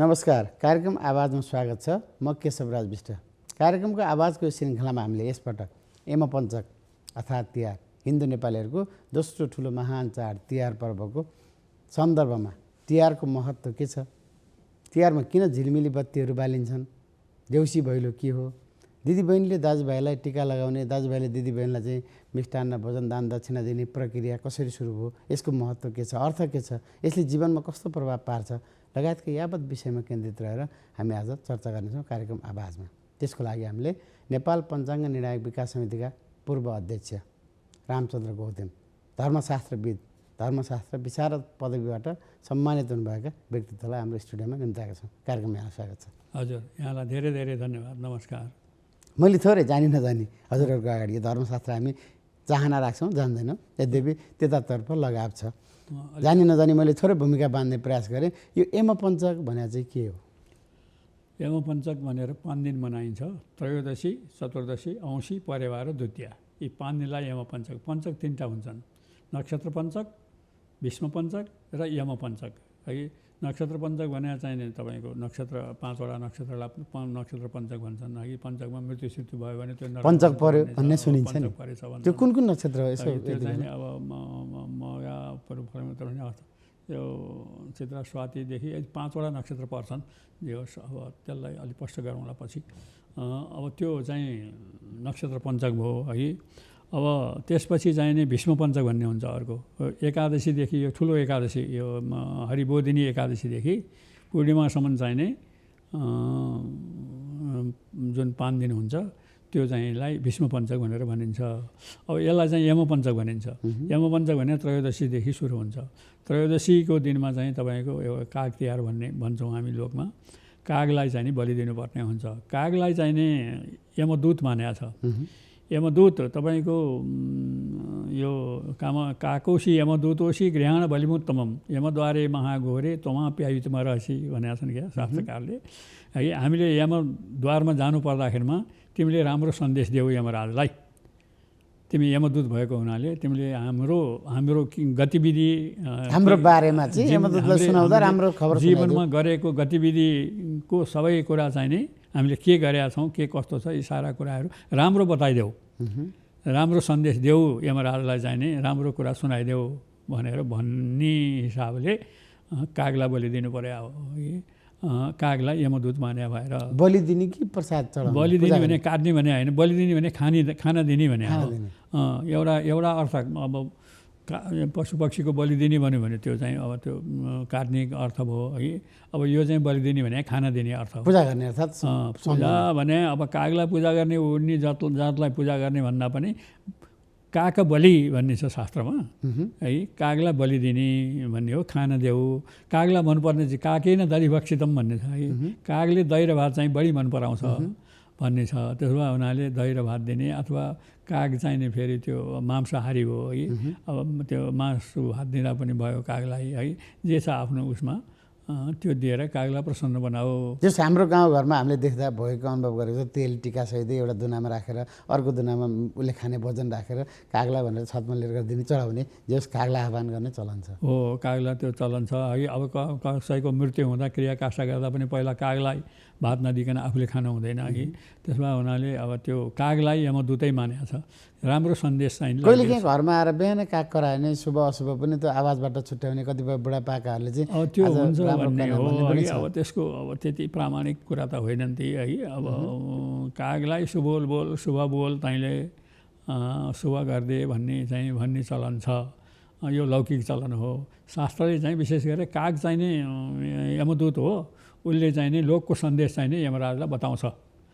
नमस्कार, कार्यक्रम आवाजमा स्वागत छ। म केशवराज विष्ट। कार्यक्रमको आवाजको श्रृङ्खलामा हामीले यसपटक यमपञ्चक अर्थात् तिहार हिन्दू नेपालीहरूको दोस्रो ठुलो महान चाड तिहार पर्वको सन्दर्भमा तिहारको महत्त्व के छ, तिहारमा किन झिलमिली बत्तीहरू बालिन्छन्, देउसी भैलो के हो, दिदीबहिनीले दाजुभाइलाई टिका लगाउने, दाजुभाइले दिदीबहिनीलाई चाहिँ मिष्टान्न भोजन दान दक्षिणा दिने प्रक्रिया कसरी सुरु भयो, यसको महत्त्व के छ, अर्थ के छ, यसले जीवनमा कस्तो प्रभाव पार्छ लगायतका यावत विषयमा केन्द्रित रहेर हामी आज चर्चा गर्नेछौँ कार्यक्रम आवाजमा। त्यसको लागि हामीले नेपाल पञ्चाङ्ग निर्णायक विकास समितिका पूर्व अध्यक्ष रामचन्द्र गौतम, धर्मशास्त्रविद, धर्मशास्त्र विशारद पदवीबाट सम्मानित हुनुभएका व्यक्तित्वलाई हाम्रो स्टुडियोमा निम्ताएका छौँ। कार्यक्रममा यहाँलाई स्वागत छ। हजुर, यहाँलाई धेरै धेरै धन्यवाद, नमस्कार। मैले थोरै जानी नजानी हजुरहरूको अगाडि यो धर्मशास्त्र हामी चाहना राख्छौँ, जान्दैनौँ, यद्यपि त्यतातर्फ लगाव छ। जानी नजानी मैले थोरै भूमिका बाँध्ने प्रयास गरेँ। यो यमपञ्चक भने चाहिँ के हो? यमपञ्चक भनेर 5 दिन मनाइन्छ। त्रयोदशी, चतुर्दशी, औँसी, परेवा र द्वितीया। यी 5 दिनलाई यमपञ्चक। पञ्चक 3टा हुन्छन्, नक्षत्र पञ्चक, भीष्म पञ्चक र यमपञ्चक। है, नक्षत्र पञ्चक भने चाहिँ तपाईँको नक्षत्र 5वटा नक्षत्रलाई नक्षत्र पञ्चक भन्छन्। है, पञ्चकमा मृत्यु सृत्यु भयो भने त्यो पञ्चक पर्यो भन्ने सुनिन्छ नि। त्यो कुन कुन नक्षत्र हो? यसो त्यो चाहिँ अब मगा यो चित्रा स्वातिदेखि 5वटा नक्षत्र पर्छन्। जे होस्, अब त्यसलाई अलिक स्पष्ट गरौँला पछि। अब त्यो चाहिँ नक्षत्र पञ्चक भयो। है, अब त्यसपछि चाहिँ नि भीष्म पञ्चक भन्ने हुन्छ अर्को। एकादशीदेखि, यो ठुलो एकादशी, यो हरिबोधिनी एकादशीदेखि पूर्णिमासम्म चाहिँ नि जुन 5 दिन हुन्छ त्यो चाहिँलाई भीष्म पञ्चक भनेर भनिन्छ। अब यसलाई चाहिँ यमपञ्चक भनिन्छ। यमपञ्चक भने त्रयोदशीदेखि सुरु हुन्छ। त्रयोदशीको दिनमा चाहिँ तपाईँको एउटा काग तिहार भन्ने भन्छौँ हामी लोकमा। कागलाई चाहिँ नि बलि दिनुपर्ने हुन्छ। कागलाई चाहिँ नि यमदूत मानेको छ। यमदूत तपाईँको यो काकोशी यमदूतोशी गृहाण बलिमुत्तमम यमद्वारे महाघोरे त्वमाप्यायुतमा रहसी भनेका छन् क्या शास्त्रकारले। है, हामीले यमद्वारमा जानु पर्दाखेरिमा तिमीले राम्रो सन्देश देऊ यमराजलाई। तिमी यमदूत भएको हुनाले तिमीले हाम्रो गतिविधि, हाम्रो बारेमा चाहिँ यमदूतलाई सुनाउँदा राम्रो खबर, जीवनमा गरेको गतिविधिको सबै कुरा चाहिँ नि हामीले के गरेका छौँ, के कस्तो छ, यी सारा कुराहरू राम्रो बताइदेऊ, राम्रो सन्देश देऊ यमराजलाई चाहिँ नि, राम्रो कुरा सुनाइदेऊ भनेर भन्ने हिसाबले कागलाई बलि दिनु पर्यो। कागलाई यमदूत माने भएर बलि दिने कि प्रसाद चढाउने? बलि दिने भने काट्ने भने होइन, बलि दिने भने खाना दिने भने हो। एउटा अर्थ। अब पशु पक्षीको बलि दिने भन्यो भने त्यो चाहिँ अब त्यो काट्ने अर्थ भयो। है, अब यो चाहिँ बलि दिने भने खाना दिने अर्थ हो, पूजा गर्ने अर्थात् पूजा भने। अब कागलाई पूजा गर्ने, उड्ने जातलाई पूजा गर्ने भन्दा पनि काग बलि भन्ने छ शास्त्रमा। है, कागलाई बलि दिने भन्ने हो, खाना देऊ। कागलाई मनपर्ने चाहिँ कागै न दही भक्षितम भन्ने छ। है, कागले दही र भात चाहिँ बढी मन पराउँछ भन्ने छ। त्यसो भए हुनाले दही र भात दिने, अथवा काग चाहिँ नि फेरि त्यो मांसाहारी हो। है, अब त्यो मासु भात दिँदा पनि भयो कागलाई। है, जे छ आफ्नो उसमा त्यो दिएर कागलाई प्रसन्न बनाऊ। जस हाम्रो गाउँघरमा हामीले देख्दा भएको अनुभव गरेको छ, तेल टिका सहितै एउटा दुनामा राखेर अर्को दुनामा उसले खाने भोजन राखेर कागलाई भनेर छतमा लिएर गरिदिने, चढाउने, जस कागलाई आह्वान गर्ने चलन छ। हो, कागलाई त्यो चलन छ। है, अब कसैको मृत्यु हुँदा क्रियाकाष्ठ गर्दा पनि पहिला कागलाई भात नदिकन आफूले खानु हुँदैन। है, त्यसमा हुनाले अब त्यो कागलाई यमदूतै मानेको छ। राम्रो सन्देश चाहिँ कहिले काहीँ घरमा आएर बिहानै काग करायो भने शुभ अशुभ पनि त्यो आवाजबाट छुट्याउने कतिपय बुढापाकाहरूले चाहिँ त्यो हुन्छ भन्ने हो। अब त्यसको अब त्यति प्रामाणिक कुरा त होइन ती। है, अब कागलाई सुबोल बोल, शुभ बोल, तैँले शुभ गरिदे भन्ने चलन छ। यो लौकिक चलन हो। शास्त्रले चाहिँ विशेष गरेर काग चाहिँ नि यमदूत हो, उसले चाहिँ नि लोकको सन्देश चाहिँ नि यमराजलाई बताउँछ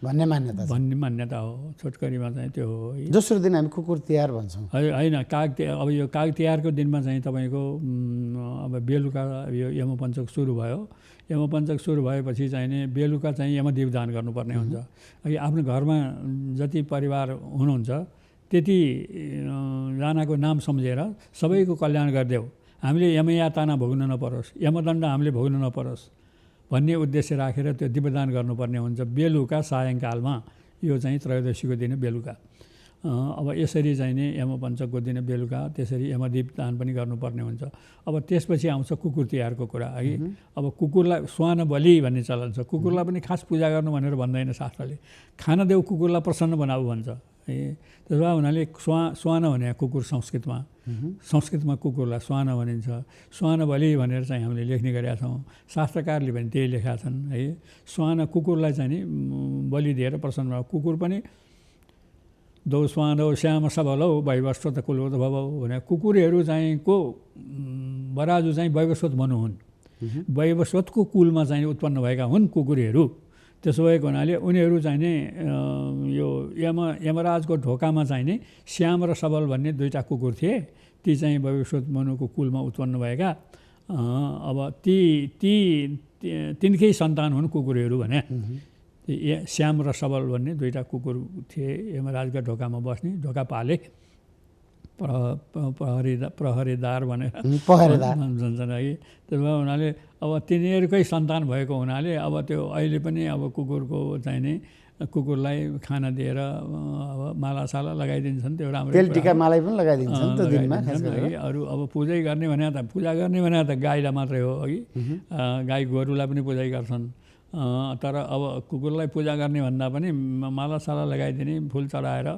भन्ने मान्यता हो। छोटकरीमा चाहिँ त्यो हो। दोस्रो दिन हामी कुकुर तिहार भन्छौँ। होइन, अब यो काग तिहारको दिनमा चाहिँ तपाईँको अब बेलुका यो यमपञ्चक सुरु भयो। यमपञ्चक सुरु भएपछि चाहिँ नि बेलुका चाहिँ यमदीपदान गर्नुपर्ने हुन्छ। है, आफ्नो घरमा जति परिवार हुनुहुन्छ त्यति जनाको नाम सम्झेर सबैको कल्याण गरिदेऊ, हामीले यमयातना भोग्न नपरोस्, यमदण्ड हामीले भोग्न नपरोस् भन्ने उद्देश्य राखेर त्यो दीपदान गर्नुपर्ने हुन्छ बेलुका सायङ्कालमा। यो चाहिँ त्रयोदशीको दिन बेलुका। अब यसरी चाहिँ नि यमपञ्चकको दिन बेलुका त्यसरी यमदीप दान पनि गर्नुपर्ने हुन्छ। अब त्यसपछि आउँछ कुकुर तिहारको कुरा है। अब कुकुरलाई श्वान बलि भन्ने चलन छ। कुकुरलाई पनि खास पूजा गर्नु भनेर भन्दैन शास्त्रले, खान देऊ कुकुरलाई प्रसन्न बनाऊ भन्छ है। त्यसो भए हुनाले श्वान भने कुकुर संस्कृतमा कुकुरलाई श्वान भनिन्छ। श्वान बलि भनेर चाहिँ हामीले लेख्ने गरेका छौँ, शास्त्रकारले पनि त्यही लेखेका छन् है। श्वान कुकुरलाई चाहिँ नि बलि दिएर प्रसन्न बनाऊ। कुकुर पनि दौ श्वानौ श्याम सबलौ वैवस्वत कुलवत भवौ भने कुकुरहरू चाहिँ को बराजु चाहिँ वैवस्वत मनु हुन्। वैवस्वतको कुलमा चाहिँ उत्पन्न भएका हुन् कुकुरहरू। त्यसो भएको हुनाले उनीहरू चाहिँ नि यो यमराजको ढोकामा चाहिँ नि श्याम र सबल भन्ने दुईवटा कुकुर थिए। ती चाहिँ वैवस्वत मनुको कुलमा उत्पन्न भएका अब तिनकै सन्तान हुन् कुकुरहरू भने। श्याम र सबल भन्ने दुईवटा कुकुर थिए यमराजका ढोकामा बस्ने, ढोका पाले प्रहरीदार भनेर भन्छन् है। त्यसो भए हुनाले अब तिनीहरूकै सन्तान भएको हुनाले अब त्यो अहिले पनि अब कुकुरको चाहिँ नि कुकुरलाई खाना दिएर अब मालासाला लगाइदिन्छन्। त्यो राम्रो तेल टिका माला पनि लगाइदिन्छन् त दिनमा अरू अब पूजै गर्ने भने त गाईलाई मात्रै हो अघि, गाई गोरुलाई पनि पूजै गर्छन्। तर अब कुकुरलाई पूजा गर्ने भन्दा पनि मालासाला लगाइदिने, फुल चढाएर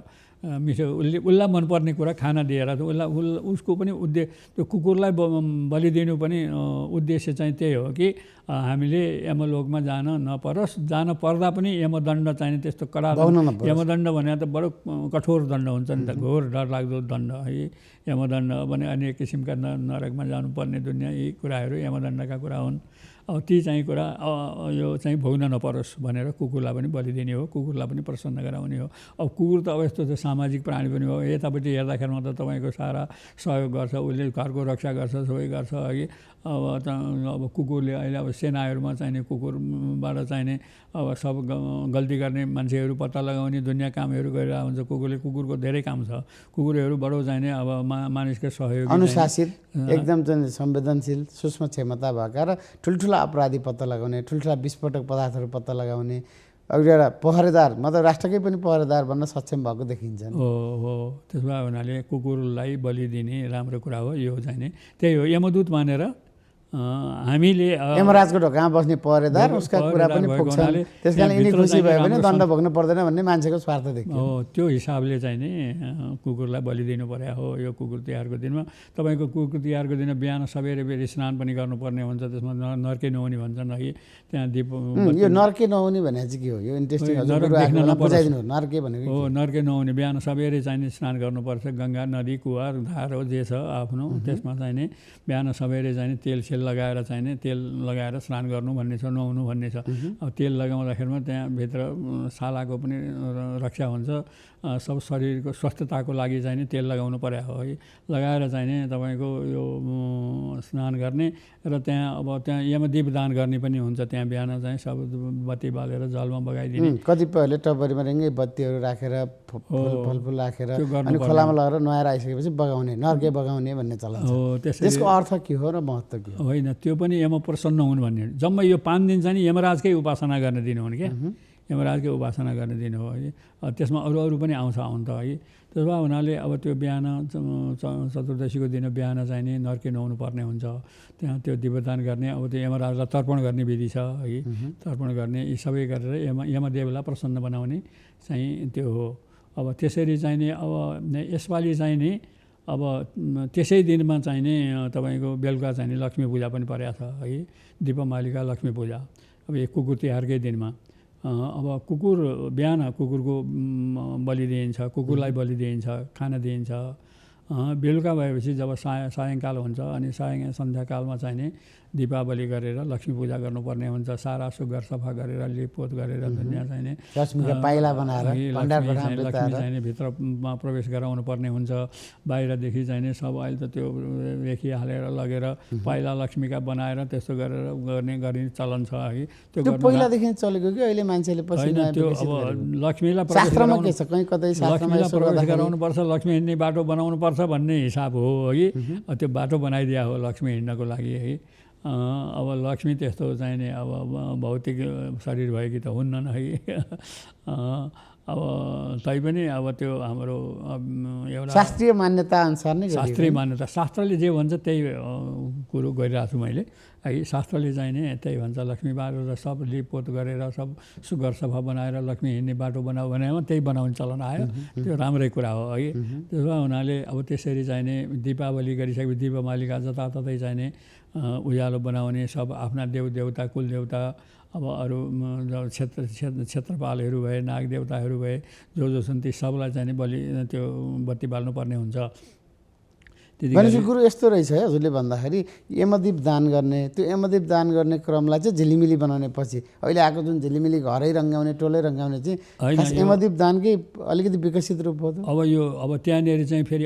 मिठो उसलाई मनपर्ने कुरा खाना दिएर उसको पनि त्यो कुकुरलाई बलि दिनु पनि उद्देश्य चाहिँ त्यही हो कि हामीले यमलोकमा जान नपरोस्। जान पर्दा पनि यमदण्ड चाहिने त्यस्तो कडा यमदण्ड भने त बडो कठोर दण्ड हुन्छ नि त, घोर डरलाग्दो दण्ड है। यमदण्ड भने अनेक किसिमका नरकमा जानुपर्ने दुनियाँ यी कुराहरू यमदण्डका कुरा हुन्। अब ती चाहिँ कुरा यो चाहिँ भोग्न नपरोस् भनेर कुकुरलाई पनि बलि दिने हो, कुकुरलाई पनि प्रसन्न गराउने हो। अब कुकुर त अब यस्तो चाहिँ सामाजिक प्राणी पनि हो। यतापट्टि हेर्दाखेरिमा त तपाईँको सारा सहयोग गर्छ, उसले घरको रक्षा गर्छ, सबै गर्छ है। अब कुकुरले अहिले अब सेनाहरूमा चाहिने कुकुरबाट चाहिने अब सब गल्ती गर्ने मान्छेहरू पत्ता लगाउने दुनियाँ कामहरू गरिरहेको हुन्छ। कुकुरको धेरै काम छ। कुकुरहरू बडो चाहिने अब मानिसको सहयोग, अनुशासित, एकदम चाहिँ संवेदनशील, सूक्ष्म क्षमता भएका र ठुल्ठुला अपराधी पत्ता लगाउने, ठुल्ठुला विस्फोटक पदार्थहरू पत्ता लगाउने एउटा पहरेदार, मतलब राष्ट्रकै पनि पहरेदार बन्न सक्षम भएको देखिन्छन्। हो त्यसो भए हुनाले कुकुरलाई बलि दिने राम्रो कुरा हो। यो चाहिने त्यही हो, यमदूत मानेर हामीले यमराजको ढोकामा बस्ने पहरेदार उसका कुरा पनि पुग्छन्। त्यसकारण यिनी खुसी भयो भने दण्ड भोग्नु पर्दैन भन्ने मान्छेको स्वार्थ देखियो। हो, त्यो हिसाबले चाहिँ नि कुकुरलाई बलि दिनु पर्यो हो। यो कुकुर तिहारको दिनमा तपाईँको कुकुर तिहारको दिन बिहान सबेरै बेरी स्नान पनि गर्नुपर्ने हुन्छ। त्यसमा नर्के नुहाउने भन्छन् है। त्यहाँ दीप यो नर्के नुहाउने भने चाहिँ के हो? यो इन्ट्रेस्टिङ बुझाइदिनु। नर्के भनेको हो, नर्के नुहाउने बिहान सबेरै चाहिँ नि स्नान गर्नुपर्छ। गङ्गा नदी कुवा धार हो जे छ आफ्नो, त्यसमा चाहिँ नि बिहान सबेरै चाहिँ नि तेल लगाएर चाहिने, तेल लगाएर स्नान गर्नु भन्ने छ, नुहाउनु भन्ने छ। अब तेल लगाउँदाखेरिमा त्यहाँ भित्र सालाको पनि रक्षा हुन्छ। सब शरीरको स्वस्थताको लागि चाहिने तेल लगाउनु पर्यो हो है। लगाएर चाहिने तपाईँको यो स्नान गर्ने र त्यहाँ यमदीप दान गर्ने पनि हुन्छ। त्यहाँ बिहान चाहिँ सब बत्ती बालेर जलमा बगाइदिने। कतिपयहरूले टपरीमा रेङ्गै बत्तीहरू राखेर फलफुल राखेर अनि खोलामा लगेर नुहाएर आइसकेपछि बगाउने, नर्के बगाउने भन्ने चलन छ। त्यसको अर्थ के हो र महत्त्व के हो? होइन, त्यो पनि यम प्रसन्न हुन् भन्ने। जम्मा यो 5 दिन चाहिँ यमराजकै उपासना गर्ने दिन हुन् क्या, यमराजकै उपासना गर्ने दिन हो है। त्यसमा अरू पनि आउँछ त है। त्यसो भए हुनाले अब त्यो बिहान चतुर्दशीको दिन बिहान चाहिँ नि नर्के नुहाउनु पर्ने हुन्छ। त्यहाँ त्यो दीपदान गर्ने, अब त्यो यमराजलाई तर्पण गर्ने विधि छ है। तर्पण गर्ने यी सबै गरेर यमदेवलाई प्रसन्न बनाउने चाहिँ त्यो हो। अब त्यसरी चाहिँ नि अब यसपालि चाहिँ नि अब त्यसै दिनमा चाहिँ नि तपाईँको बेलुका चाहिँ नि लक्ष्मी पूजा पनि परेको छ है। दीपमालिका लक्ष्मी पूजा अब यो कुकुर तिहारकै दिनमा। अब कुकुर बिहान कुकुरको बलि दिइन्छ, कुकुरलाई बलि दिइन्छ, खाना दिइन्छ। बेलुका भएपछि जब सायङ्काल हुन्छ अनि सन्ध्याकालमा चाहिँ नि दीपावली गरेर लक्ष्मी पूजा गर्नुपर्ने हुन्छ। सारा सुग्घर सफा गरेर लिपपोत गरेर दुनियाँ चाहिँ नि लक्ष्मीको पाइला बनाएर लक्ष्मी चाहिँ भित्रमा प्रवेश गराउनु पर्ने हुन्छ। बाहिरदेखि चाहिँ नि सब अहिले त त्यो रेखी हालेर लगेर पाइला लक्ष्मीका बनाएर त्यस्तो गर्ने चलन छ है। त्यो पहिलादेखि चलेको कि अहिले मान्छेले पछि त्यो अब लक्ष्मीलाई प्रवेश गराउनुपर्छ, लक्ष्मी हिँड्ने बाटो बनाउनु पर्छ भन्ने हिसाब हो है। त्यो बाटो बनाइदिया हो लक्ष्मी हिँड्नको लागि है। अब लक्ष्मी त्यस्तो चाहिने अब भौतिक शरीर भएकी त हुन्नन् है। अब तैपनि अब त्यो हाम्रो एउटा शास्त्रीय मान्यता अनुसार नै शास्त्रीय मान्यता शास्त्रले जे भन्छ त्यही कुरो गरिरहेको छु मैले है। शास्त्रले चाहिँ नि त्यही भन्छ लक्ष्मी बाटो सब लिपपोत गरेर सब सुग्घर सफा बनाएर लक्ष्मी हिँड्ने बाटो बनाऊ भनेमा त्यही बनाउने चलन आयो। त्यो राम्रै कुरा हो है। त्यसो भए हुनाले अब त्यसरी चाहिँ नि दीपावली गरिसकेपछि दीपमालिका जताततै चाहिँ नि उज्यालो बनाउने सब आफ्ना देवदेवता कुलदेवता अब अरू क्षेत्रपालहरू भए नागदेवताहरू भए जो छन् ती सबलाई चाहिँ नि त्यो बत्ती बाल्नुपर्ने हुन्छ। भनेपछि गुरु यस्तो रहेछ है हजुरले भन्दाखेरि यमदीप दान गर्ने त्यो यमदीप दान गर्ने क्रमलाई चाहिँ झिलिमिली बनाउने पछि अहिले आएको जुन झिलिमिली घरै रङ्गाउने टोलै रङ्गाउने चाहिँ यमदीप दानकै अलिकति विकसित रूप हो। अब त्यहाँनिर चाहिँ फेरि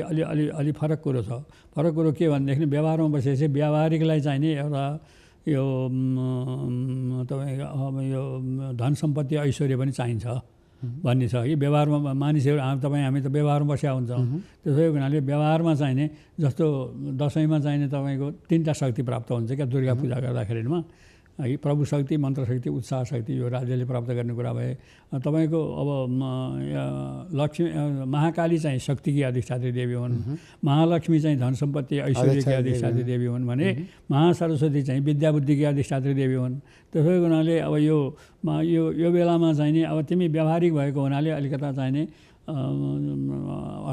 अलि फरक कुरो छ। फरक कुरो के भनेदेखि व्यवहारमा बसेपछि व्यावहारिकलाई चाहिँ नि एउटा यो तपाईँको अब यो धन सम्पत्ति ऐश्वर्य पनि चाहिन्छ भन्ने छ कि व्यवहारमा मानिसहरू हामी त व्यवहारमा बसेका हुन्छौँ। त्यसै हुनाले व्यवहारमा चाहिने जस्तो दसैँमा चाहिने तपाईँको 3टा शक्ति प्राप्त हुन्छ क्या दुर्गा पूजा गर्दाखेरिमा है। प्रभु शक्ति मन्त्र शक्ति उत्साह शक्ति यो राज्यले प्राप्त गर्ने कुरा भए तपाईँको अब लक्ष्मी महाकाली चाहिँ शक्तिकी अधिष्ठात्री देवी हुन्। महालक्ष्मी चाहिँ धन सम्पत्ति ऐश्वर्यकी अधिष्ठात्री देवी हुन् भने महासरस्वती चाहिँ विद्या बुद्धिकी अधिष्ठात्री देवी हुन्। त्यसै हुनाले अब यो बेलामा चाहिँ नि अब तिमी व्यावहारिक भएको हुनाले अलिकता चाहिने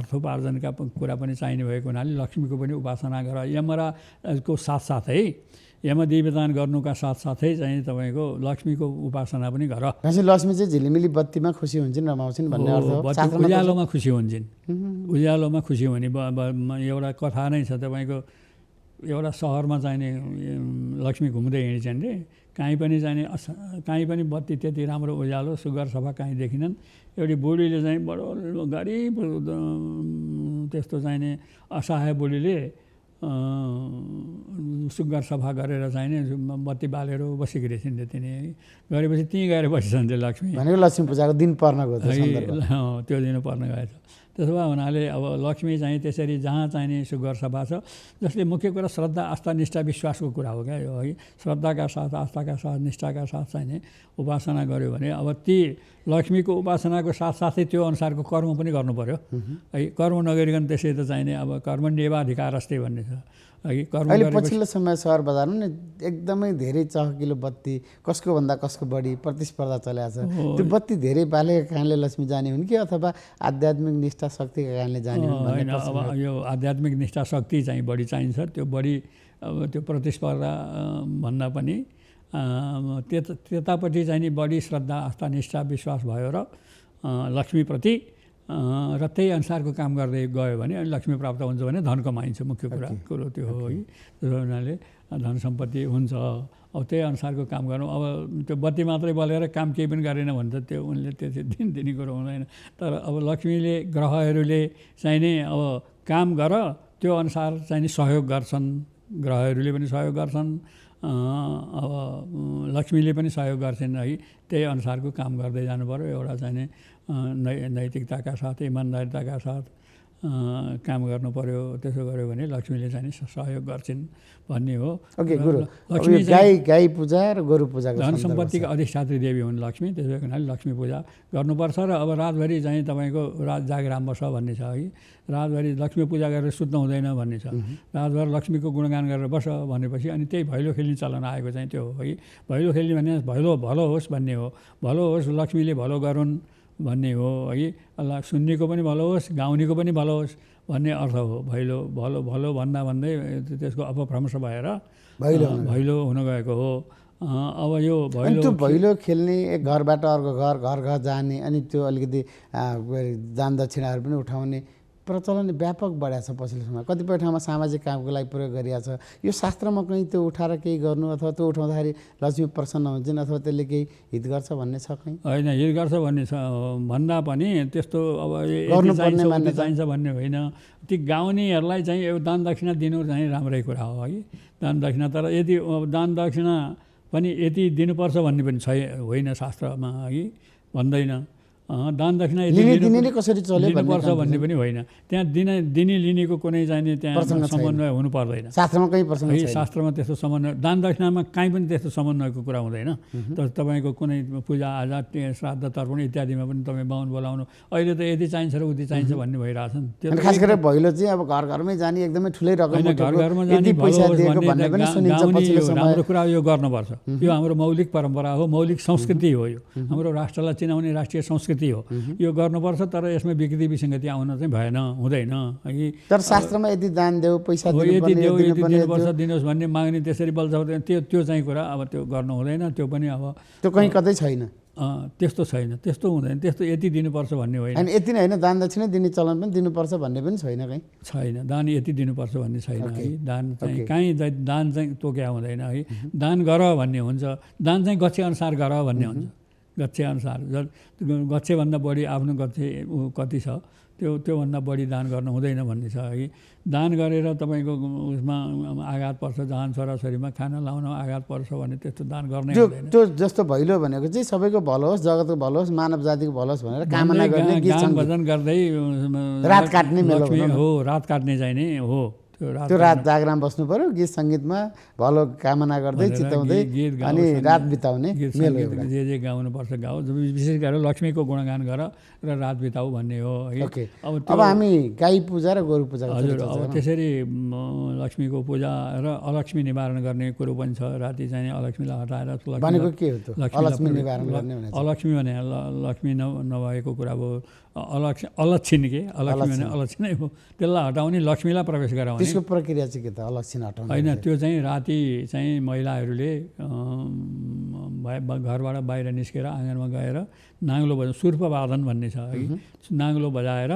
अर्थोपार्जनका कुरा पनि चाहिने भएको हुनाले लक्ष्मीको पनि उपासना गर। यमराजको साथसाथै यमदीपदान गर्नुका साथसाथै चाहिँ तपाईँको लक्ष्मीको उपासना पनि गर। लक्ष्मी चाहिँ झिलिमिली बत्तीमा खुसी हुन्छन् रमाउँछिन् भन्ने अर्थ हो। उज्यालोमा खुसी हुन्छन्। उज्यालोमा खुसी हुने एउटा कथा नै छ तपाईँको। एउटा सहरमा चाहिने लक्ष्मी घुम्दै हिँड्छन् रे कहीँ पनि बत्ती त्यति राम्रो उज्यालो सुग्घर सफा कहीँ देखिनन्। एउटी बुढीले चाहिँ बडो गरिब त्यस्तो चाहिने असहाय बुढीले सुग्घर सफा गरेर चाहिने बत्ती बालेर बसेकी रहेछन् तिनी गरेपछि त्यहीँ गएर बसिन्छन् त्यो लक्ष्मी भनेको लक्ष्मी पूजाको दिन पर्न गयो त्यो दिन पर्न गएछ। त्यसो भए हुनाले अब लक्ष्मी चाहिँ त्यसरी जहाँ चाहिने सुग्घर सफा छ। जसले मुख्य कुरा श्रद्धा आस्था निष्ठा विश्वासको कुरा हो क्या यो है। श्रद्धाका साथ आस्थाका साथ निष्ठाका साथ चाहिने उपासना गर्यो भने अब ती लक्ष्मीको उपासनाको साथसाथै त्यो अनुसारको कर्म पनि गर्नु पर्यो है। कर्म नगरिकन त्यसै त चाहिने अब कर्मण्येवाधिकार अस्ति भन्ने छ है। कर्म अहिले पछिल्लो समय सहर बजारमा नि एकदमै धेरै चहकिलो बत्ती कसको भन्दा कसको बढी प्रतिस्पर्धा चलेको छ। त्यो बत्ती धेरै बालेको कारणले लक्ष्मी जाने हुन् कि अथवा आध्यात्मिक निष्ठा शक्तिका कारणले जाने हुन्? होइन अब यो आध्यात्मिक निष्ठा शक्ति चाहिँ बढी चाहिन्छ। त्यो बढी अब त्यो प्रतिस्पर्धा भन्दा पनि त्यतापट्टि चाहिँ नि बढी श्रद्धा आस्था निष्ठा विश्वास भयो र लक्ष्मीप्रति र त्यही अनुसारको काम गर्दै गयो भने अनि लक्ष्मी प्राप्त हुन्छ भने धन कमाइन्छ। मुख्य कुरो त्यो हो है। त्यसो हुनाले धन सम्पत्ति हुन्छ। अब त्यही अनुसारको काम गर्नु। अब त्यो बत्ती मात्रै बलेर काम केही पनि गरेन भने त त्यो उनले त्यति दिने कुरो हुँदैन। तर अब लक्ष्मीले ग्रहहरूले चाहिने अब काम गर त्यो अनुसार चाहिने सहयोग गर्छन्। ग्रहहरूले पनि सहयोग गर्छन्। अब लक्ष्मीले पनि सहयोग गर्छन् है। त्यही अनुसारको काम गर्दै जानु पर्यो। एउटा चाहिने नैतिकताका साथ इमान्दारिताका साथ काम गर्नु पर्यो। त्यसो गर्यो भने लक्ष्मीले चाहिँ सहयोग गर्छिन् भन्ने हो। ओके गुरु, लक्ष्मी गाई पूजा र गोरु पूजाको धन सम्पत्तिका अधिष्ठात्री देवी हुन् लक्ष्मी। त्यसो हुनाले लक्ष्मी पूजा गर्नुपर्छ र अब रातभरि चाहिँ तपाईँको रात जागराम बस भन्ने छ है। रातभरि लक्ष्मी पूजा गरेर सुत्नु हुँदैन भन्ने छ। रातभर लक्ष्मीको गुणगान गरेर बस भनेपछि अनि त्यही भैलो खेल्ने चलन आएको चाहिँ त्यो हो है। भैलो खेल्ने भने भलो होस् भन्ने हो। भलो होस् लक्ष्मीले भलो गरून् भन्ने हो है। अल्लाह सुन्नेको पनि भलो होस् गाउनेको पनि भलो होस् भन्ने अर्थ हो। भलो भन्दै त्यसको अपभ्रंश भएर भैलो हुन गएको हो। अब यो भैलो खेल्ने एक घरबाट अर्को घर जाने अनि त्यो अलिकति दान दक्षिणाहरू पनि उठाउने प्रचलन व्यापक बढाएको छ पछिल्लो समय। कतिपय ठाउँमा सामाजिक कामको लागि प्रयोग गरिएको छ। यो शास्त्रमा कहीँ त्यो उठाएर केही गर्नु अथवा त्यो उठाउँदाखेरि लक्ष्मी प्रसन्न हुन्छन् अथवा त्यसले केही हित गर्छ भन्ने छ कहीँ? होइन, हित गर्छ भन्ने छ भन्दा पनि त्यस्तो अब चाहिन्छ भन्ने होइन। ती गाउनेहरूलाई चाहिँ यो दान दक्षिणा दिनु चाहिँ राम्रै कुरा हो है। दान दक्षिणा तर यदि दान दक्षिणा पनि यति दिनुपर्छ भन्ने पनि छ होइन शास्त्रमा है, भन्दैन। दान दक्षिणा दिने कसरी चल्यो लिनुपर्छ भन्ने पनि होइन। त्यहाँ दिने लिनेको कुनै चाहिने त्यहाँ समन्वय हुनु पर्दैन। शास्त्रमा कहीँ प्रसङ्ग छैन। शास्त्रमा त्यस्तो समन्वय दान दक्षिणामा कहीँ पनि त्यस्तो समन्वयको कुरा हुँदैन। तर तपाईँको कुनै पूजाआजा श्राद्ध तर्पण इत्यादिमा पनि तपाईँ बाहुन बोलाउनु अहिले त यति चाहिन्छ र उति चाहिन्छ भन्ने भइरहेछ नि। त्यो खास गरेर भैलो चाहिँ अब घर घरमै जाने एकदमै ठुलै रकम घर घरमा जाने राम्रो कुरा यो गर्नुपर्छ। यो हाम्रो मौलिक परम्परा हो, मौलिक संस्कृति हो। यो हाम्रो राष्ट्रलाई चिनाउने राष्ट्रिय संस्कृति हो। यो गर्नुपर्छ। तर यसमा विकृति विसङ्गति आउन चाहिँ भएन, हुँदैन। तर शास्त्रमा यदि दान देऊ पैसा दिनुपर्छ दिनुहोस् भन्ने माग्ने त्यसरी बल्छ त्यो चाहिँ कुरा अब त्यो गर्नु हुँदैन। त्यो पनि अब त्यो कहीँ कतै छैन। त्यस्तो छैन, त्यस्तो हुँदैन। त्यस्तो यति दिनुपर्छ भन्ने होइन। अनि यति नै होइन, दान दक्षिणा दिने चलन पनि दिनुपर्छ भन्ने पनि छैन कहीँ। छैन, दान यति दिनुपर्छ भन्ने छैन है। दान चाहिँ कहीँ दान चाहिँ तोक्या हुँदैन है। दान गर भन्ने हुन्छ। दान चाहिँ गच्छे अनुसार गर भन्ने हुन्छ। गच्छे अनुसार गच्छेभन्दा बढी आफ्नो गच्छे कति छ त्योभन्दा बढी दान गर्नु हुँदैन भन्ने छ है। दान गरेर तपाईँको उसमा आघात पर्छ, जहान छोराछोरीमा खाना लाउन आघात पर्छ भने त्यस्तो दान गर्नै हुँदैन। त्यो जस्तो भैलो भनेको चाहिँ सबैको भलो होस्, जगतको भलो होस्, मानव जातिको भलो होस् भनेर कामना गर्ने गान भजन गर्दै रात काट्ने मेलो हो, रात काट्ने चाहिने हो। त्यो रात जागराम बस्नु पर्यो, गीत सङ्गीतमा भलो कामना गर्दै चिताउँदै अनि रात बिताउने मेलो। जे गाउनुपर्छ गाऊ, विशेष गरेर लक्ष्मीको गुणगान गर र रात बिताऊ भन्ने हो है। अब हामी गाई पूजा र गोरु पूजा हजुर अब त्यसरी लक्ष्मीको पूजा र अलक्ष्मी निवारण गर्ने कुरो पनि छ। राति चाहिँ अलक्ष्मीलाई हटाएर भनेको के हो? अलक्ष्मी निवारण गर्ने भने अलक्ष्मी भने लक्ष्मी नभएको कुरा भयो। अलक्षिण के अलक्ष्मी भने अलक्षिणै हो। त्यसलाई हटाउने, लक्ष्मीलाई प्रवेश गराउने। त्यसको प्रक्रिया चाहिँ के त? अलक्षिण हटाउने होइन, त्यो चाहिँ राति चाहिँ महिलाहरूले घरबाट बाहिर निस्केर आँगनमा गएर नाङ्लो बजा सुर्पवादन भन्ने छ है। नाङ्लो बजाएर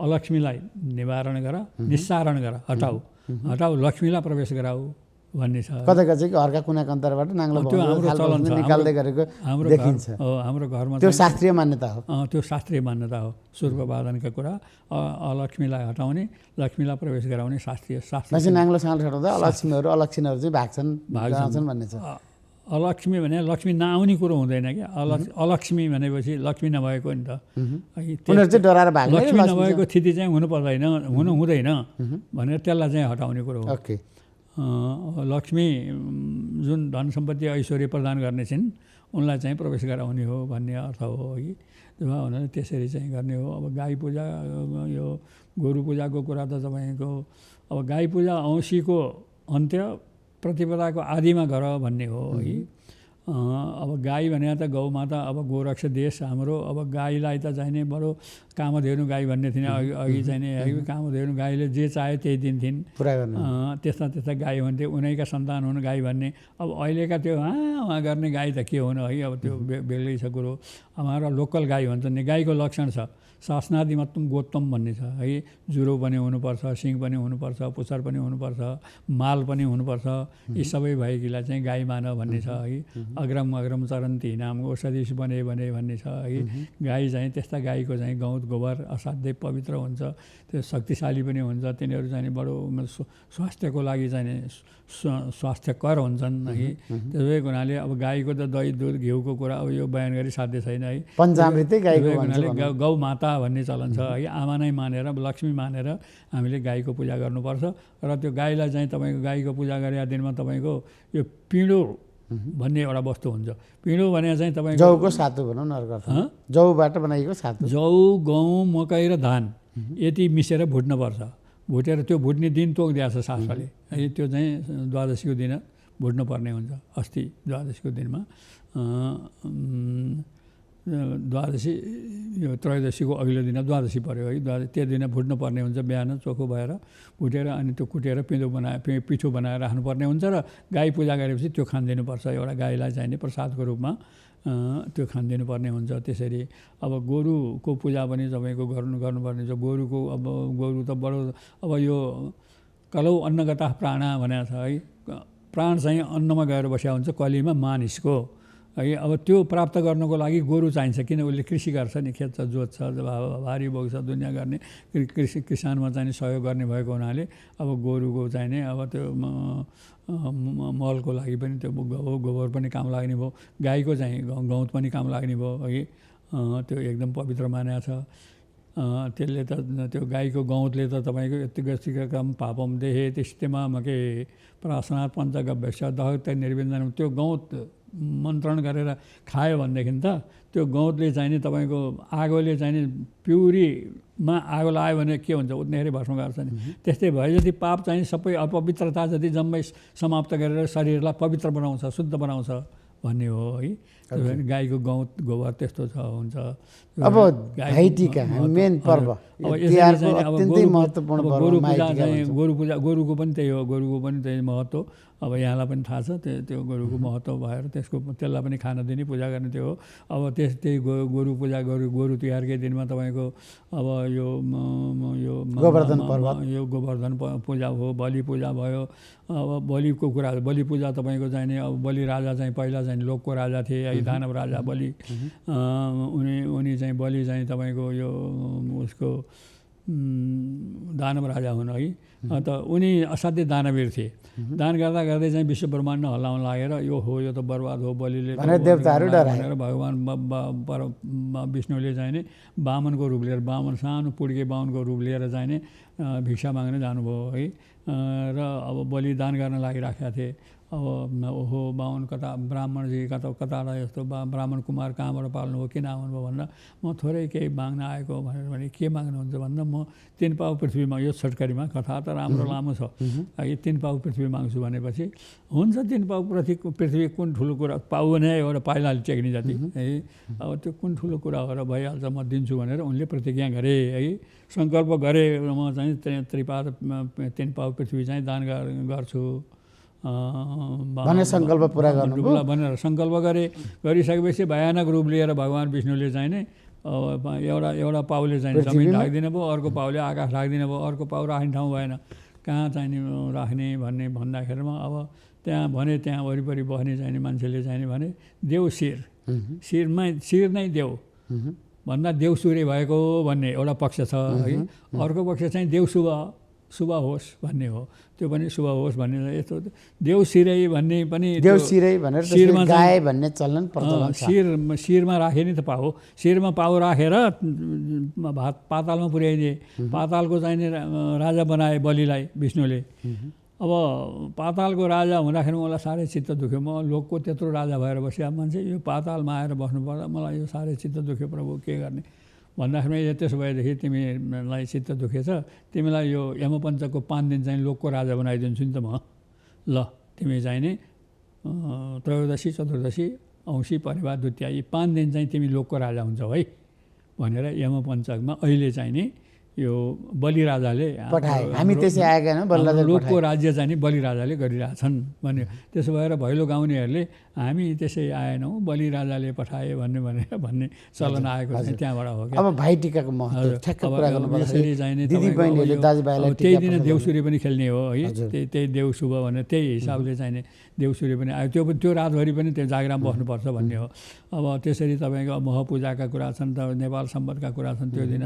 अलक्ष्मीलाई निवारण गर, निस्सारण गर, हटाऊ, लक्ष्मीलाई प्रवेश गराऊ भन्ने छ। कता चाहिँ घरका कुना कन्तरबाट नाङ्लो निकाल्दै गरेको देखिन्छ। हाम्रो घरमा त्यो शास्त्रीय मान्यता हो। त्यो शास्त्रीय मान्यता हो। सुर्पवादनका कुरा अलक्ष्मीलाई हटाउने, लक्ष्मीलाई प्रवेश गराउने शास्त्रीय नाङ्लो साङ्लो हटाउँदा अलक्ष्मीहरू अलक्षिणहरू चाहिँ भाग्छन् भन्ने छ। अलक्ष्मी भने लक्ष्मी नआउने कुरो हुँदैन क्या। अलक्ष्मी भनेपछि लक्ष्मी नभएको नि त। उनीहरू चाहिँ डराएर भाग्ने, लक्ष्मी नभएको स्थिति चाहिँ हुनु पर्दैन, हुँदैन भनेर त्यसलाई चाहिँ हटाउने कुरो हो। लक्ष्मी जुन धन सम्पत्ति ऐश्वर्य प्रदान गर्ने छिन् उनलाई चाहिँ प्रवेश गराउने हो भन्ने अर्थ हो है। हुनाले त्यसरी चाहिँ गर्ने हो। अब गाई पूजा, यो गोरु पूजाको कुरा त तपाईँको अब गाई पूजा औँसीको अन्त्य प्रतिपदाको आदिमा गर भन्ने हो है। अब गाई भने त गौमाता, अब गोरक्ष देश हाम्रो। अब गाईलाई त चाहिने बडो कामधेनु गाई भन्ने थिएन अघि चाहिने है। कामधेनु गाईले जे चाहे त्यही दिन्थिन्, त्यस्ता गाई हुन्थे। उनैका सन्तान हुन् गाई भन्ने। अब अहिलेका त्यो उहाँ गर्ने गाई त के हुनु है। अब त्यो बेग्लै छ कुरो। हाम्रो लोकल गाई भन्छन् नि, गाईको लक्षण छ शासनादिमत्तम गोत्तम भन्ने छ है। जुरो पनि हुनुपर्छ, सिङ पनि हुनुपर्छ, पुच्छर पनि हुनुपर्छ, माल पनि हुनुपर्छ। यी सबै भएकीलाई चाहिँ गाई मान भन्ने छ है। अग्रम अग्रम चरन्ती नाम औषधि बने भन्ने छ है। गाई चाहिँ त्यस्ता गाईको चाहिँ गौत गोबर असाध्यै पवित्र हुन्छ। त्यो शक्तिशाली पनि हुन्छ। तिनीहरू चाहिँ बडो स्वास्थ्यको लागि चाहिँ स्वास्थ्यकर हुन्छन् है। त्यसो भएको हुनाले अब गाईको त दही दुध घिउको कुरा अब यो बयान गरी साध्य छैन है। पञ्चामृतै गाईको हुनाले गौ माता भन्ने चलन छ है। आमा नै मानेर, लक्ष्मी मानेर हामीले गाईको पूजा गर्नुपर्छ। र त्यो गाईलाई चाहिँ तपाईँको गाईको पूजा गरेका दिनमा तपाईँको यो पिँडो भन्ने एउटा वस्तु हुन्छ। पिँडो भने चाहिँ तपाईँको जौको सातु भनौँ न, जौबाट बनाइएको सातु। जौ, गहुँ, मकै र धान यति मिसेर भुट्नुपर्छ। भुटेर त्यो भुट्ने दिन तोकिदिएको छ शास्त्रले है। त्यो चाहिँ द्वादशीको दिन भुट्नुपर्ने हुन्छ। अस्ति द्वादशीको दिनमा द्वादशी यो त्रयोदशीको अघिल्लो दिन द्वादशी पऱ्यो है। त्यो दिन भुट्नुपर्ने हुन्छ। बिहान चोखो भएर भुटेर अनि त्यो कुटेर पिठो बनाएर राख्नुपर्ने हुन्छ। र गाई पूजा गरेपछि त्यो खानिदिनुपर्छ। एउटा गाईलाई चाहिने प्रसादको रूपमा त्यो खानिदिनुपर्ने हुन्छ। त्यसरी अब गोरुको पूजा पनि तपाईँको गर्नुपर्ने छ। गोरुको अब गोरु त बडो अब यो कलौ अन्नगता प्राणा भनेको छ है। प्राण चाहिँ अन्नमा गएर बसेको हुन्छ कलीमा मानिसको है। अब त्यो प्राप्त गर्नको लागि गोरु चाहिन्छ। किन उसले कृषि गर्छ नि, खेत जोत्छ, भारी बोक्छ, दुनियाँ गर्ने किसानमा चाहिँ सहयोग गर्ने भएको हुनाले अब गोरुको चाहिने अब त्यो मलको लागि पनि त्यो गोबर पनि काम लाग्ने भयो। गाईको चाहिँ गौत पनि काम लाग्ने भयो है। त्यो एकदम पवित्र मानेको छ। त्यसले त त्यो गाईको गौतले त तपाईँको यतिगम पापम देहे त्यस्तैमा के प्रासनात् पञ्चगव्यस्य दहत्य निर्विन्दन, त्यो गौत मन्त्रण गरेर खायो भनेदेखि त त्यो गौतले चाहिँ नि तपाईँको आगोले चाहिँ नि पिउरीमा आगो लगायो भने के हुन्छ उत्नेखेरि भस्म गर्छ नि। त्यस्तै भए जति पाप चाहिँ सबै अपवित्रता जति जम्मै समाप्त गरेर शरीरलाई पवित्र बनाउँछ, शुद्ध बनाउँछ भन्ने हो है। गाईको गौत गोबर त्यस्तो छ हुन्छ। अब भाइटिका मेन पर्व तिहारको अत्यन्तै महत्त्वपूर्ण पर्व गोरुको पनि त्यही हो, गोरुको पनि त्यही महत्त्व। अब यहाँलाई पनि थाहा छ त्यो गोरुको महत्त्व भएर त्यसलाई पनि खान दिने पूजा गर्ने त्यो हो। अब त्यही गोरु पूजा गोरु तिहारकै दिनमा तपाईँको अब यो गोवर्धन पर्व, यो गोवर्धन पूजा हो, बलि पूजा भयो। अब बलिको कुरा, बलि पूजा तपाईँको चाहिने अब बलि राजा चाहिँ पहिला चाहिँ लोकको राजा थिए है, दानव राजा बलि। उनी चाहिँ बलि चाहिँ तपाईँको यो उसको दानव राजा हुन् है। त उनी असाध्यै दानवीर थिए। दान गर्दा गर्दै चाहिँ विश्व ब्रह्माण्ड हल्लाउन लागेर यो त बर्बाद हो, बलिले देवताहरू भनेर भगवान् विष्णुले चाहिँ नि वामनको रूप लिएर, सानो पुड्के बाहुनको रूप लिएर चाहिँ नि भिक्षा माग्न जानुभयो है। र अब बलिदान गर्न लागिराखेका थिए। अब ओहो बाहुन कता ब्राह्मणजी कता यस्तो ब्राह्मण कुमार कहाँबाट पाल्नुभयो, किन आउनुभयो भन्दा म थोरै केही माग्न आएको भनेर भने के माग्नुहुन्छ भन्दा म 3 पाउ पृथ्वीमा, यो छोटकरीमा कथा त राम्रो लामो छ है, 3 पाउ पृथ्वी माग्छु भनेपछि हुन्छ 3 पाउ पृथ्वी कुन ठुलो कुरा, पाउ भने एउटा पाइलाले टेक्ने जति है। अब त्यो कुन ठुलो कुरा हो र भइहाल्छ म दिन्छु भनेर उनले प्रतिज्ञा गरे है, सङ्कल्प गरे म चाहिँ 3 पाउ पृथ्वी चाहिँ दान गर्छु भने सङ्कल्प पुरा गर्नुभयो भनेर सङ्कल्प गरिसकेपछि भयानक रूप लिएर भगवान् विष्णुले चाहिँ नि एउटा पाउले चाहिँ जमिन राखिदिनु भयो, अर्को पाउले आकाश राखिदिनु भयो, अर्को पाउ राख्ने ठाउँ भएन, कहाँ चाहिँ नि राख्ने भन्दाखेरिमा अब त्यहाँ वरिपरि बस्ने चाहिँ मान्छेले चाहिँ भने देउ शिर नै देउ भन्दा देउ सूर्य भएको भन्ने एउटा पक्ष छ है। अर्को पक्ष चाहिँ देउ शुभ होस् भन्ने हो, त्यो पनि शुभ होस् भन्ने यस्तो देउ शिरै भन्ने पनि देउ शिरै भनेर शिरमा गाए भन्ने चलन प्रचलन छ। शिरमा राखे नि त पाउ, शिरमा पाउ राखेर पातालमा पुर्याइदिए। पातालको चाहिँ राजा बनाए बलिलाई विष्णुले। अब पातालको राजा हुँदाखेरि मलाई साह्रै चित्त दुख्यो, म लोकको त्यत्रो राजा भएर बसिया मान्छे यो पातालमा आएर बस्नु पर्दा मलाई यो साह्रै चित्त दुख्यो प्रभु, के गर्ने भन्दाखेरि त्यसो भएदेखि तिमीलाई चित्त दुखेछ, तिमीलाई यो यमपञ्चकको 5 दिन चाहिँ लोकको राजा बनाइदिन्छु नि त म, ल तिमी चाहिँ नि त्रयोदशी चतुर्दशी औँसी परिवार द्वितीया यी 5 दिन चाहिँ तिमी लोकको राजा हुन्छौ है भनेर यमपञ्चकमा अहिले चाहिँ नि यो बलि राजाले पठाए। हामी त्यसै आएका लोकको राज्य चाहिँ नि बलि राजाले गरिरहेछन् भन्यो। त्यसो भएर भैलो गाउनेहरूले हामी त्यसै आएनौँ, बलि राजाले पठाए भन्ने चलन आएको चाहिँ त्यहाँबाट हो। अब भाइटिकाको महत्त्व ठ्याक्क कुरा यसरी चाहिँ नि त्यही दिन देउसुरे पनि खेल्ने हो है, त्यही देउ शुभ भनेर त्यही हिसाबले चाहिँ नि देउसुरे पनि आयो। त्यो रातभरि पनि त्यो जागराम बस्नुपर्छ भन्ने हो। अब त्यसरी तपाईँको महपूजाका कुरा छन्, त नेपाल सम्बन्धका कुरा छन्, त्यो दिन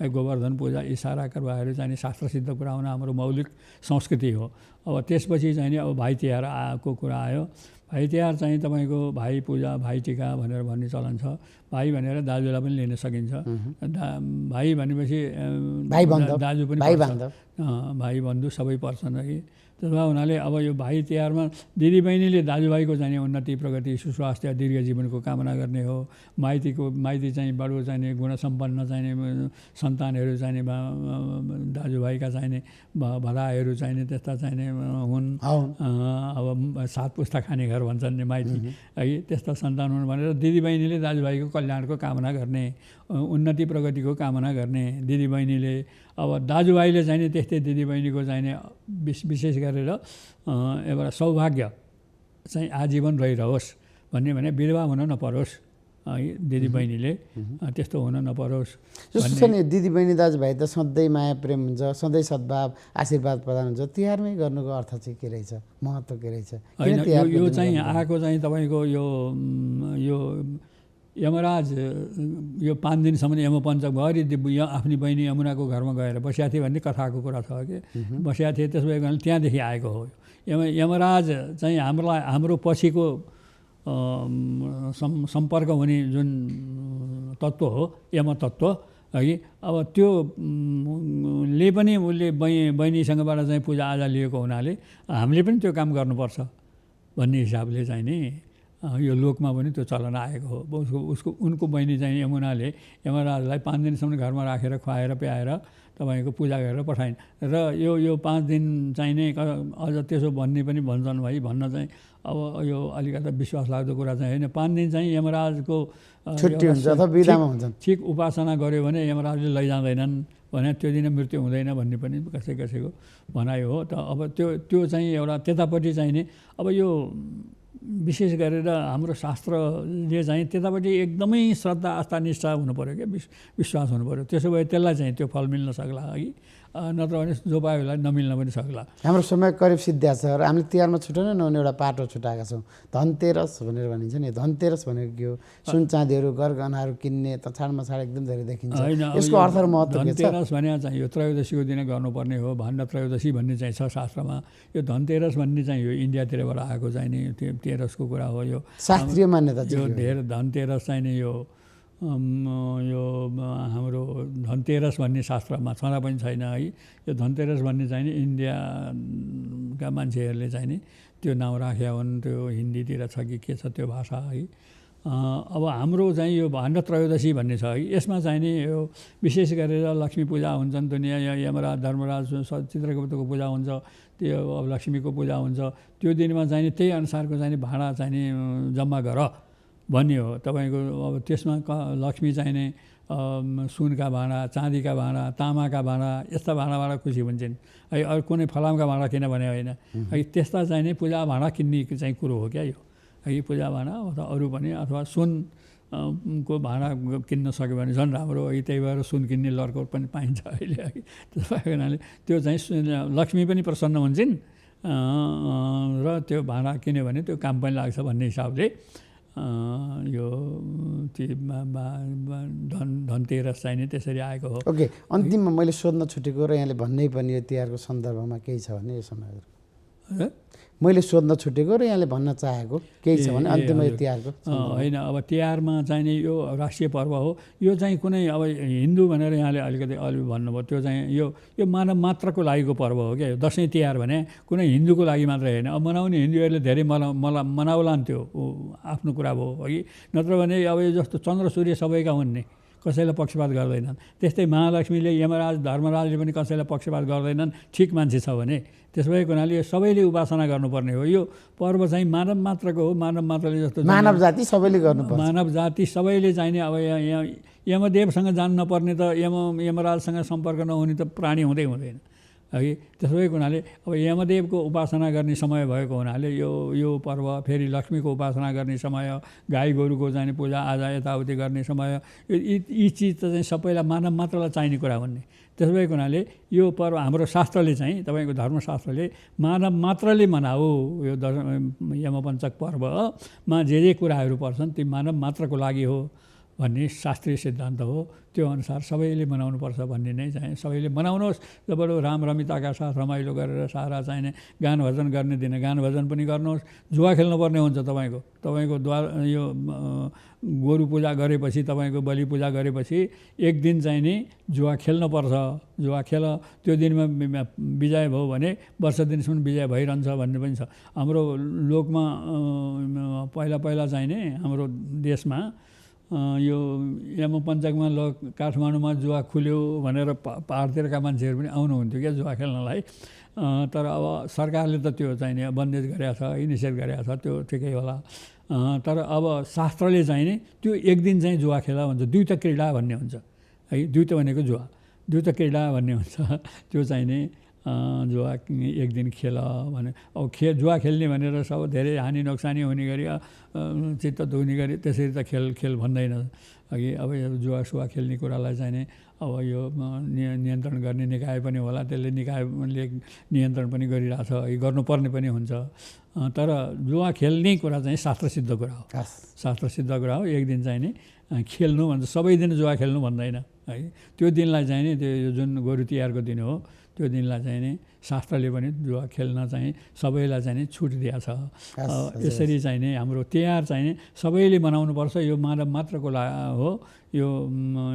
गोवर्धन पूजा यी सारा कुराहरू चाहिँ शास्त्रसिद्ध कुरा हुन हाम्रो मौलिक संस्कृति हो। अब त्यसपछि चाहिँ नि अब भाइ तिहार आएको कुरा आयो। भाइ तिहार चाहिँ तपाईँको भाइ पूजा भाइ टिका भनेर भन्ने चलन छ। भाइ भनेर दाजुलाई पनि लिन सकिन्छ। भाइ भनेपछि दाजु पनि भाइ बन्धु सबै पर्छन् है। त्यसो हुनाले अब यो भाइ तिहारमा दिदीबहिनीले दाजुभाइको चाहिँ उन्नति प्रगति सुस्वास्थ्य दीर्घ जीवनको कामना गर्ने हो। माइती चाहिँ बडो चाहिने गुणसम्पन्न चाहिने सन्तानहरू चाहिने दाजुभाइका चाहिने भदाहरू चाहिने त्यस्ता चाहिने हुन्। अब 7 पुस्ता खाने घर भन्छन् नि माइती है, त्यस्ता सन्तान हुन् भनेर दिदीबहिनीले दाजुभाइको कल्याणको कामना गर्ने, उन्नति प्रगतिको कामना गर्ने दिदीबहिनीले। अब दाजुभाइले चाहिँ नि त्यस्तै दिदीबहिनीको चाहिने विशेष गरेर एउटा सौभाग्य चाहिँ आजीवन रहिरहोस् भने विधवा हुन नपरोस् है, दिदीबहिनीले त्यस्तो हुन नपरोस्। जस्तो नि दिदीबहिनी दाजुभाइ त सधैँ माया प्रेम हुन्छ, सधैँ सद्भाव आशीर्वाद प्रदान हुन्छ। तिहारमै गर्नुको अर्थ चाहिँ के रहेछ, महत्त्व के रहेछ? यो चाहिँ आएको चाहिँ तपाईँको यो यमराज यो 5 दिनसम्म यमपञ्चक भयो, आफ्नी बहिनी यमुनाको घरमा गएर बसिया थिए भन्ने कथाको कुरा छ कि बसिया थिए। त्यसो भए त्यहाँदेखि आएको हो। यमराज चाहिँ हाम्रो पछिको सम्पर्क हुने जुन तत्त्व हो, यम तत्त्व है। अब त्यो ले पनि उसले बहिनीसँगबाट चाहिँ पूजाआजा लिएको हुनाले हामीले पनि त्यो काम गर्नुपर्छ भन्ने हिसाबले चाहिँ नि यो लोकमा पनि त्यो चलन आएको हो। उनको बहिनी चाहिँ यमुनाले यमराजलाई 5 दिनसम्म घरमा राखेर खुवाएर प्याएर तपाईँको पूजा गरेर पठाइन् र यो 5 दिन चाहिँ नै अझ त्यसो भन्ने पनि भन्छन् भाइ, भन्न चाहिँ अब यो अलिकति विश्वास लाग्दो कुरा चाहिँ होइन। 5 दिन चाहिँ यमराजको छुट्टी हुन्छ अथवा बिदामा हुन्छन्, ठिक उपासना गर्यो भने यमराजले लैजाँदैनन् भने त्यो दिन मृत्यु हुँदैन भन्ने पनि कसैको भनाइ हो। त अब त्यो चाहिँ एउटा त्यतापट्टि चाहिँ नि अब यो विशेष गरेर हाम्रो शास्त्रले चाहिँ त्यतापट्टि एकदमै श्रद्धा आस्था निष्ठा हुनु पऱ्यो क्या, विश्वास हुनु पऱ्यो। त्यसो भए त्यसलाई चाहिँ त्यो फल मिल्न सक्ला है, नत्र भने जो पायो उसलाई नमिल्न पनि सक्ला। हाम्रो समय करिब सिद्धिया छ र हामीले तिहारमा छुट्याउन नहुने एउटा पाटो छुटाएका छौँ, धनतेरस भनेर भनिन्छ नि। धनतेरस भनेको के हो? सुन चाँदीहरू गरगहनाहरू किन्ने तछाड मछाड एकदम धेरै देखिन्छ। यसको अर्थ र महत्त्व के छ? धनतेरस भने चाहिँ यो त्रयोदशीको दिन गर्नुपर्ने हो, भान्डा त्रयोदशी भन्ने चाहिँ छ शास्त्रमा। यो धनतेरस भन्ने चाहिँ यो इन्डियातिरबाट आएको चाहिँ नि तेरसको कुरा हो। यो शास्त्रीय मान्यता यो धेरै धनतेरस चाहिँ नि यो हाम्रो धनतेरस भन्ने शास्त्रमा छँदा पनि छैन है। यो धनतेरस भन्ने चाहिँ नि इन्डियाका मान्छेहरूले चाहिँ नि त्यो नाउँ राखेका हुन्, त्यो हिन्दीतिर छ कि के छ त्यो भाषा है। अब हाम्रो चाहिँ यो भान्डा त्रयोदशी भन्ने छ है। यसमा चाहिँ नि यो विशेष गरेर लक्ष्मी पूजा हुन्छन्, दुनियाँ यमराज धर्मराज चित्रगुप्तको पूजा हुन्छ, त्यो अब लक्ष्मीको पूजा हुन्छ। त्यो दिनमा चाहिँ नि त्यही अनुसारको चाहिँ नि भाँडा चाहिँ नि जम्मा गर भन्ने हो तपाईँको। अब त्यसमा लक्ष्मी चाहिने सुनका भाँडा, चाँदीका भाँडा, तामाका भाँडा, यस्ता भाँडाबाट खुसी हुन्छन् है। अरू कुनै फलामका भाँडा किन भने होइन है। त्यस्ता चाहिने पूजा भाँडा किन्ने चाहिँ कुरो हो क्या यो है। पूजा भाँडा अथवा अरू पनि अथवा सुनको भाँडा किन्न सक्यो भने झन् राम्रो है। त्यही भएर सुन किन्ने लर्को पनि पाइन्छ अहिले है। त्यस भएको हुनाले त्यो चाहिँ लक्ष्मी पनि प्रसन्न हुन्छन् र त्यो भाँडा किन्यो भने त्यो काम पनि लाग्छ भन्ने हिसाबले यो धनतेरस चाहिँ नि त्यसरी आएको हो। ओके, अन्तिममा मैले सोध्न छुटेको र यहाँले भन्नै पर्ने यो तिहारको सन्दर्भमा केही छ भने यो समय मैले सोध्न छुटेको र यहाँले भन्न चाहेको केही छ भने अन्तिममा यो तिहारको होइन। अब तिहारमा चाहिँ नि यो राष्ट्रिय पर्व हो। यो चाहिँ कुनै अब हिन्दू भनेर यहाँले अलिकति भन्नुभयो, त्यो चाहिँ यो मानव मात्रको लागिको पर्व हो क्या। यो दसैँ तिहार भने कुनै हिन्दूको लागि मात्रै होइन। अब मनाउने हिन्दूहरूले धेरै मनाउलान्, त्यो आफ्नो कुरा भयो है। नत्र भने अब यो जस्तो चन्द्र सूर्य सबैका हुन् नि, कसैलाई पक्षपात गर्दैनन्। त्यस्तै महालक्ष्मीले यमराज धर्मराजले पनि कसैलाई पक्षपात गर्दैनन्, ठिक मान्छे छ भने। त्यसो भएको हुनाले सबैले उपासना गर्नुपर्ने हो। यो पर्व चाहिँ मानव मात्रको हो। मानव मात्रले जस्तो मानव जाति सबैले गर्नुपर्छ। मानव जाति सबैले चाहिने। अब यमदेवसँग जानु नपर्ने त यमराजसँग सम्पर्क नहुने त प्राणी हुँदै हुँदैन है। त्यसो भएको हुनाले अब यमदेवको उपासना गर्ने समय भएको हुनाले यो पर्व, फेरि लक्ष्मीको उपासना गर्ने समय, गाई गोरुको चाहिने पूजा आजा यताउति गर्ने समय, यी चिज त चाहिँ सबैलाई मानव मात्रलाई चाहिने कुरा हुन् नि। त्यसो भएको हुनाले यो पर्व हाम्रो शास्त्रले चाहिँ तपाईँको धर्मशास्त्रले मानव मात्रले मनाऊ। यो यमपञ्चक पर्वमा जे कुराहरू पर्छन् ती मानव मात्रको लागि हो भन्ने शास्त्रीय सिद्धान्त हो। त्यो अनुसार सबैले मनाउनुपर्छ भन्ने नै चाहिँ सबैले मनाउनुहोस्। जब राम रमिताका साथ रमाइलो गरेर सारा चाहिने गान भजन गर्ने दिन गान भजन पनि गर्नुहोस्। जुवा खेल्नुपर्ने हुन्छ तपाईँको यो गोरु पूजा गरेपछि, तपाईँको बलि पूजा गरेपछि एक दिन चाहिँ नि जुवा खेल्नुपर्छ। जुवा खेल, त्यो दिनमा विजय भयो भने वर्ष दिनसम्म विजय भइरहन्छ भन्ने पनि छ। हाम्रो लोकमा पहिला चाहिँ नि हाम्रो देशमा यो यमपञ्चकमा काठमाडौँमा जुवा खुल्यो भनेर पहाडतिरका मान्छेहरू पनि आउनुहुन्थ्यो क्या जुवा खेल्नलाई। तर अब सरकारले त त्यो चाहिँ नि बन्देज गरेको छ, निषेध गरेको छ, त्यो ठिकै होला। तर अब शास्त्रले चाहिँ नि त्यो एक दिन चाहिँ जुवा खेला भन्छ। द्वैत क्रीडा भन्ने हुन्छ है। द्वैत भनेको जुवा, द्वैत क्रीडा भन्ने हुन्छ। त्यो चाहिँ नि जुवा एक दिन खेल भने अब जुवा खेल्ने भनेर सब धेरै हानि नोक्सानी हुने गरी चित्त दुख्ने गरी त्यसरी त खेल भन्दैन अघि। अब यो जुवा सुवा खेल्ने कुरालाई चाहिँ नि अब यो नियन्त्रण गर्ने निकाय पनि होला, त्यसले निकायले नियन्त्रण पनि गरिरहेछ, गर्नुपर्ने पनि हुन्छ। तर जुवा खेल्ने कुरा चाहिँ शास्त्रसिद्ध कुरा हो। शास्त्रसिद्ध कुरा हो। एक दिन चाहिँ नि खेल्नु भन्छ, सबै दिन जुवा खेल्नु भन्दैन है। त्यो दिनलाई चाहिँ नि त्यो जुन गोरु तिहारको दिन हो त्यो दिनलाई चाहिँ नि शास्त्रले पनि जुवा खेल्न चाहिँ सबैलाई चाहिँ छुट दिएको छ। यसरी चाहिँ नि हाम्रो तिहार चाहिँ नि सबैले मनाउनुपर्छ। यो मानव मात्रको हो। यो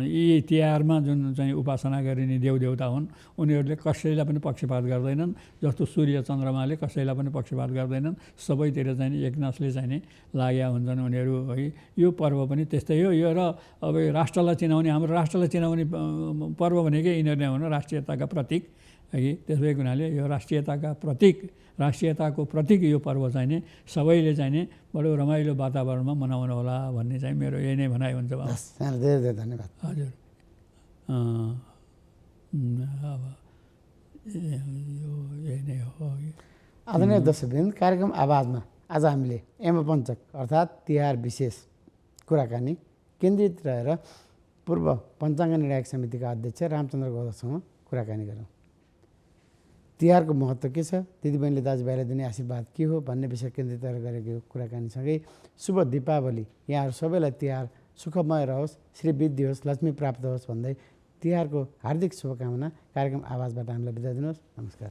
यी तिहारमा जुन चाहिँ उपासना गरिने देवदेवता हुन् उनीहरूले कसैलाई पनि पक्षपात गर्दैनन्। जस्तो सूर्य चन्द्रमाले कसैलाई पनि पक्षपात गर्दैनन्। सबैतिर चाहिँ एकनासले चाहिँ नि लाग्या हुन्छन् उनीहरू है। यो पर्व पनि त्यस्तै हो। यो र अब राष्ट्रलाई चिनाउने हाम्रो राष्ट्रलाई चिनाउने पर्व भनेकै यिनीहरूले हुन् राष्ट्रियताका प्रतीक है। त्यसै हुनाले यो राष्ट्रियताको प्रतीक यो पर्व चाहिँ नि सबैले चाहिँ नि बडो रमाइलो वातावरणमा मनाउनु होला भन्ने चाहिँ मेरो यही नै भनाइ हुन्छ। धेरै धेरै धन्यवाद। हजुर अब यही नै हो। आदरणीय दर्शकवृन्द, कार्यक्रम आवाजमा आज हामीले यमपञ्चक अर्थात् तिहार विशेष कुराकानी केन्द्रित रहेर पूर्व पञ्चाङ्ग निर्णायक समितिका अध्यक्ष रामचन्द्र गौतमसँग कुराकानी गरौँ। तिहारको महत्त्व के छ, दिदीबहिनीले दाजुभाइलाई दिने आशीर्वाद के हो भन्ने विषय केन्द्रित गरेको कुराकानीसँगै शुभ दीपावली, यहाँहरू सबैलाई तिहार सुखमय रहोस्, श्रीवृद्धि होस्, लक्ष्मी प्राप्त होस् भन्दै तिहारको हार्दिक शुभकामना कार्यक्रम आवाजबाट हामीलाई बिदा दिनुहोस्। नमस्कार।